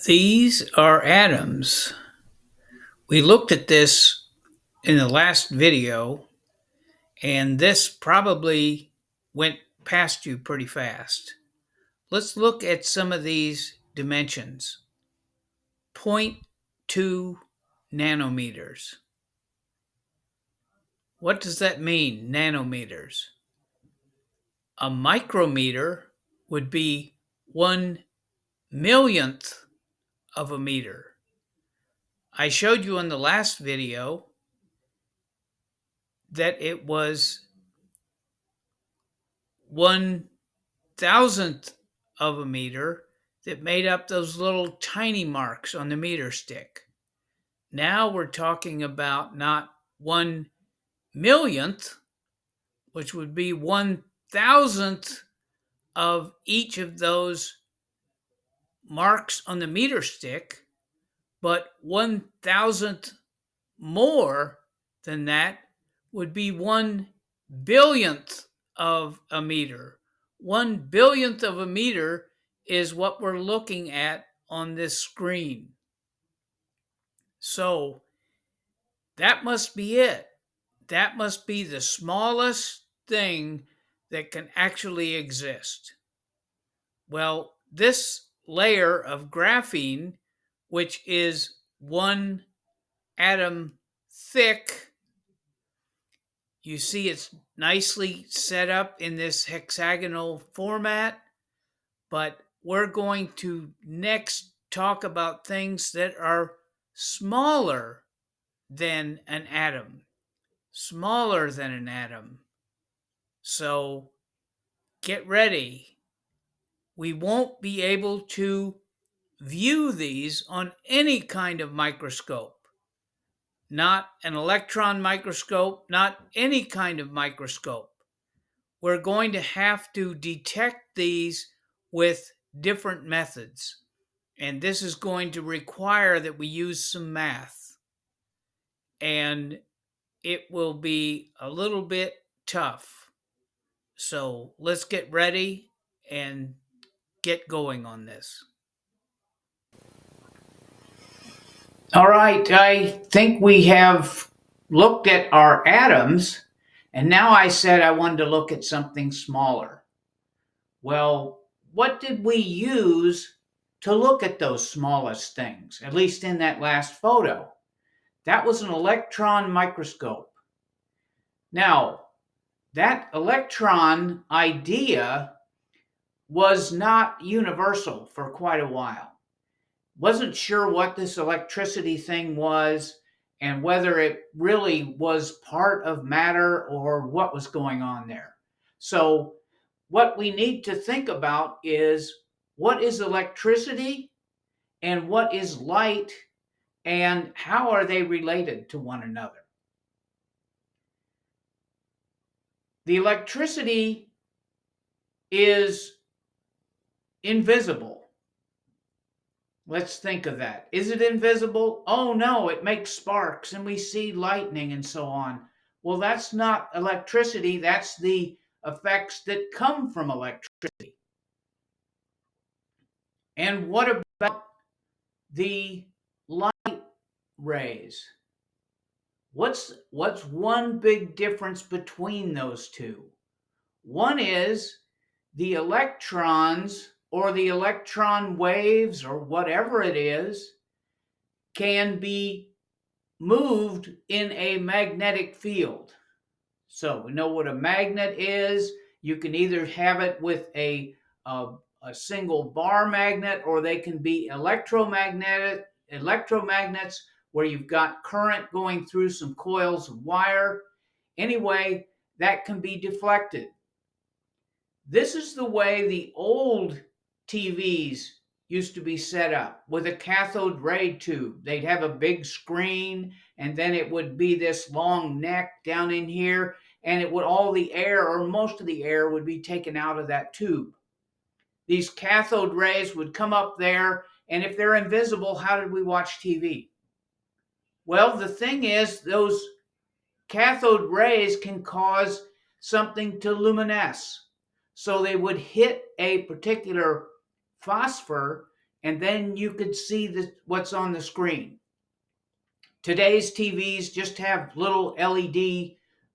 These are atoms. We looked at this in the last video, and this probably went past you pretty fast. Let's look at some of these dimensions. zero point 0.2 nanometers. What does that mean, nanometers? A micrometer would be 1 millionth of a meter. I showed you in the last video that it was 1,000th of a meter that made up those little tiny marks on the meter stick. Now we're talking about not 1 millionth, which would be 1,000th of each of those marks on the meter stick, but 1,000th more than that would be 1 billionth of a meter. 1 billionth of a meter is what we're looking at on this screen. So that must be it. That must be the smallest thing that can actually exist. Well, this layer of graphene, which is one atom thick, you see it's nicely set up in this hexagonal format, but we're going to next talk about things that are smaller than an atom. Smaller than an atom. So get ready. We won't be able to view these on any kind of microscope. Not an electron microscope, not any kind of microscope. We're going to have to detect these with different methods. And this is going to require that we use some math. And it will be a little bit tough. So let's get ready and get going on this. All right, I think we have looked at our atoms, and now I said I wanted to look at something smaller. Well, what did we use to look at those smallest things, at least in that last photo? That was an electron microscope. Now, that electron idea was not universal for quite a while. Wasn't sure what this electricity thing was and whether it really was part of matter or what was going on there. So, what we need to think about is what is electricity and what is light and how are they related to one another? The electricity is invisible. Let's think of that. Is it invisible? Oh no, it makes sparks and we see lightning and so on. Well, that's not electricity, that's the effects that come from electricity. And what about the light rays? What's one big difference between those two? One is the electrons or the electron waves or whatever it is can be moved in a magnetic field. So we know what a magnet is. You can either have it with a single bar magnet, or they can be electromagnets where you've got current going through some coils of wire. Anyway, that can be deflected. This is the way the old TVs used to be set up, with a cathode ray tube. They'd have a big screen, and then it would be this long neck down in here, and it would, all the air or most of the air would be taken out of that tube. These cathode rays would come up there, and if they're invisible, how did we watch TV? Well, the thing is, those cathode rays can cause something to luminesce. So they would hit a particular phosphor and then you could see what's on the screen. Today's TVs just have little LED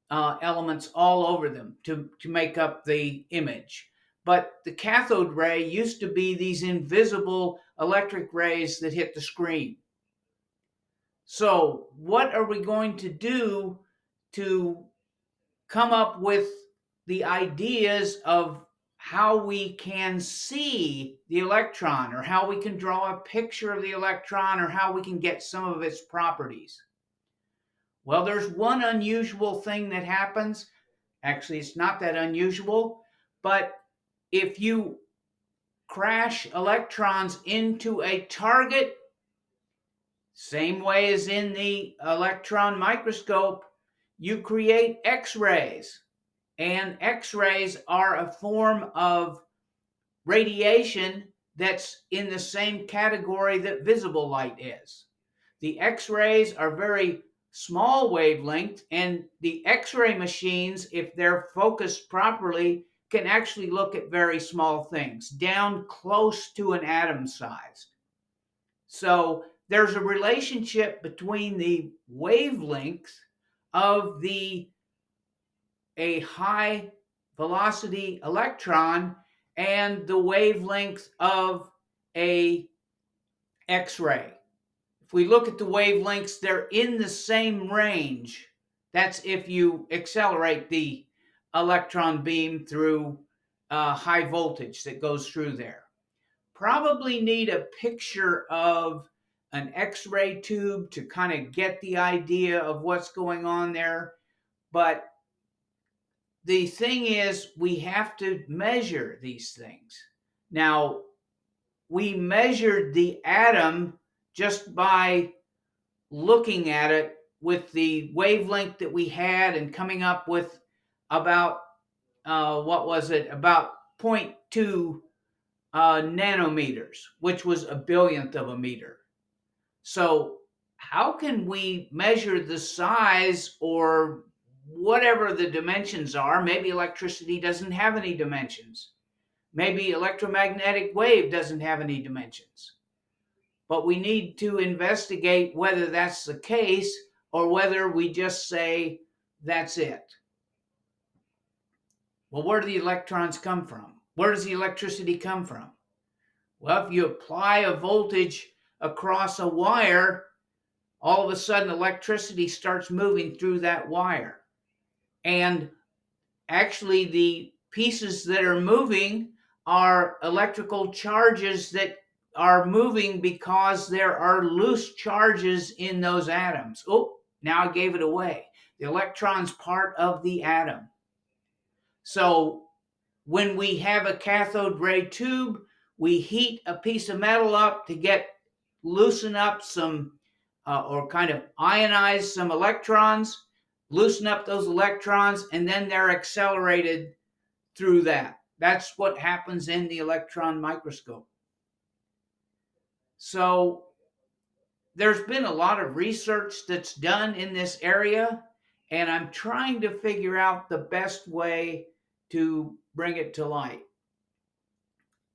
elements all over them to make up the image. But the cathode ray used to be these invisible electric rays that hit the screen. So, what are we going to do to come up with the ideas of how we can see the electron, or how we can draw a picture of the electron, or how we can get some of its properties? Well, there's one unusual thing that happens. Actually, it's not that unusual, but if you crash electrons into a target, same way as in the electron microscope, you create X-rays. And X-rays are a form of radiation that's in the same category that visible light is. The X-rays are very small wavelength, and the X-ray machines, if they're focused properly, can actually look at very small things, down close to an atom size. So there's a relationship between the wavelength of a high velocity electron and the wavelength of a X-ray. If we look at the wavelengths, they're in the same range. That's if you accelerate the electron beam through high voltage that goes through there. Probably need a picture of an X-ray tube to kind of get the idea of what's going on there. But the thing is, we have to measure these things. Now, we measured the atom just by looking at it with the wavelength that we had and coming up with about, what was it, about 0.2 nanometers, which was a billionth of a meter. So how can we measure the size, or whatever the dimensions are? Maybe electricity doesn't have any dimensions. Maybe electromagnetic wave doesn't have any dimensions. But we need to investigate whether that's the case, or whether we just say that's it. Well, where do the electrons come from? Where does the electricity come from? Well, if you apply a voltage across a wire, all of a sudden electricity starts moving through that wire. And actually, the pieces that are moving are electrical charges that are moving because there are loose charges in those atoms. Oh, now I gave it away. The electron's part of the atom. So when we have a cathode ray tube, we heat a piece of metal up to loosen up some, or kind of ionize some electrons, loosen up those electrons, and then they're accelerated through that. That's what happens in the electron microscope. So there's been a lot of research that's done in this area, and I'm trying to figure out the best way to bring it to light.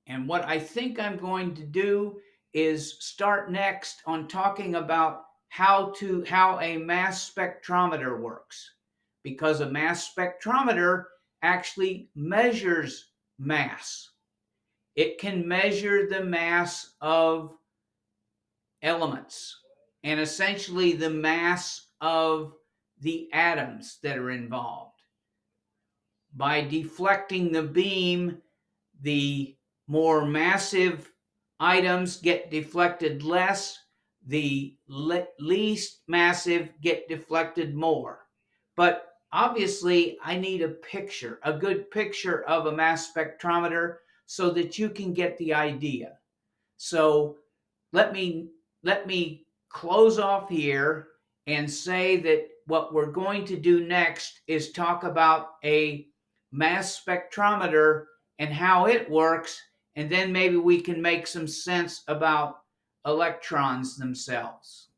And what I think I'm going to do is start next on talking about how a mass spectrometer works, because a mass spectrometer actually measures mass. It can measure the mass of elements, and essentially the mass of the atoms that are involved. By deflecting the beam, the more massive items get deflected less, the least massive get deflected more. But obviously, I need a good picture of a mass spectrometer, so that you can get the idea. So let me close off here and say that what we're going to do next is talk about a mass spectrometer and how it works, and then maybe we can make some sense about electrons themselves.